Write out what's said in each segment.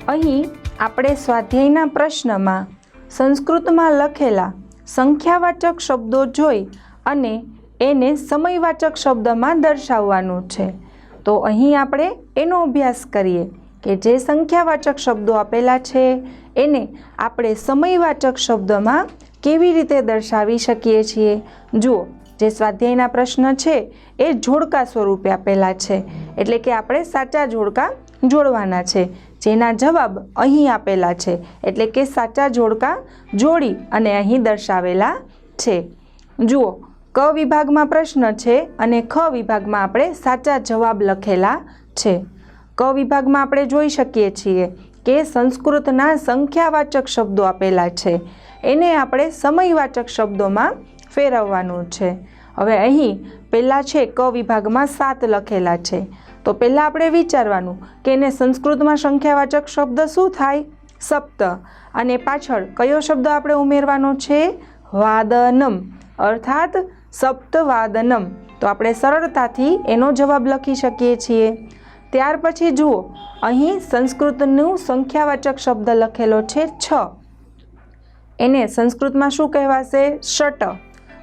અહીં આપણે સ્વાધ્યાયના પ્રશ્નમાં સંસ્કૃતમાં લખેલા સંખ્યાવાચક શબ્દો જોઈ અને એને સમયવાચક શબ્દમાં દર્શાવવાનું છે। તો અહીં આપણે એનો અભ્યાસ કરીએ કે જે સંખ્યાવાચક શબ્દો આપેલા છે એને આપણે સમયવાચક શબ્દમાં કેવી રીતે દર્શાવી શકીએ છીએ। જુઓ, જે સ્વાધ્યાયના પ્રશ્ન છે એ જોડકા સ્વરૂપે આપેલા છે, એટલે કે આપણે સાચા જોડકા જોડવાના છે, જેના જવાબ અહીં આપેલા છે, એટલે કે સાચા જોડકા જોડી અને અહીં દર્શાવેલા છે। જુઓ, ક વિભાગમાં પ્રશ્ન છે અને ખ વિભાગમાં આપણે સાચા જવાબ લખેલા છે। ક વિભાગમાં આપણે જોઈ શકીએ છીએ કે સંસ્કૃતના સંખ્યાવાચક શબ્દો આપેલા છે, એને આપણે સમયવાચક શબ્દોમાં ફેરવવાનું છે। હવે અહીં પહેલાં છે ક વિભાગમાં 7 લખેલા છે, તો પહેલાં આપણે વિચારવાનું કે એને સંસ્કૃતમાં સંખ્યાવાચક શબ્દ શું થાય? સપ્ત। અને પાછળ કયો શબ્દ આપણે ઉમેરવાનો છે? વાદનમ, અર્થાત સપ્તવાદનમ। તો આપણે સરળતાથી એનો જવાબ લખી શકીએ છીએ। ત્યાર પછી જુઓ, અહીં સંસ્કૃતનું સંખ્યાવાચક શબ્દ લખેલો છે 6, એને સંસ્કૃતમાં શું કહેવાશે? ષટ।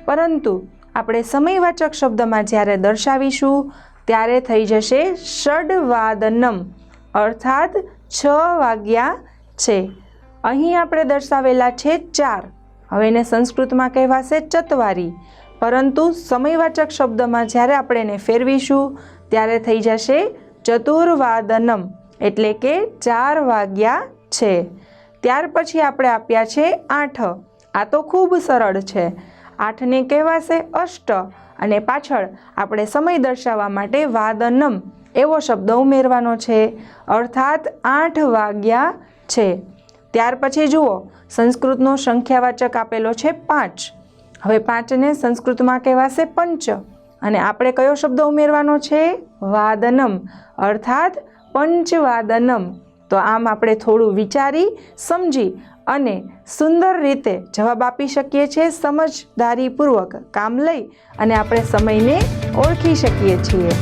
પરંતુ આપણે સમયવાચક શબ્દમાં જ્યારે દર્શાવીશું ત્યારે થઈ જશે ષડવાદનમ, અર્થાત 6 વાગ્યા છે। અહીં આપણે દર્શાવેલા છે 4, હવે એને સંસ્કૃતમાં કહેવાશે ચત્વારી, પરંતુ સમયવાચક શબ્દમાં જ્યારે આપણે એને ફેરવીશું ત્યારે થઈ જશે ચતુર્વાદનમ, એટલે કે 4 વાગ્યા છે। ત્યાર પછી આપણે આપ્યા છે 8, આ તો ખૂબ સરળ છે। 8ને કહેવાશે અષ્ટ અને પાછળ આપણે સમય દર્શાવવા માટે વાદનમ એવો શબ્દ ઉમેરવાનો છે, અર્થાત 8 વાગ્યા છે। ત્યાર પછી જુઓ, સંસ્કૃતનો સંખ્યાવાચક આપેલો છે 5, હવે 5ને સંસ્કૃતમાં કહેવાશે પંચ અને આપણે કયો શબ્દ ઉમેરવાનો છે? વાદનમ, અર્થાત પંચવાદનમ। તો આમ આપણે થોડું વિચારી સમજી અને સુંદર રીતે જવાબ આપી શકીએ છીએ। સમજદારીપૂર્વક કામ લઈ અને આપણે સમયને ઓળખી શકીએ છીએ।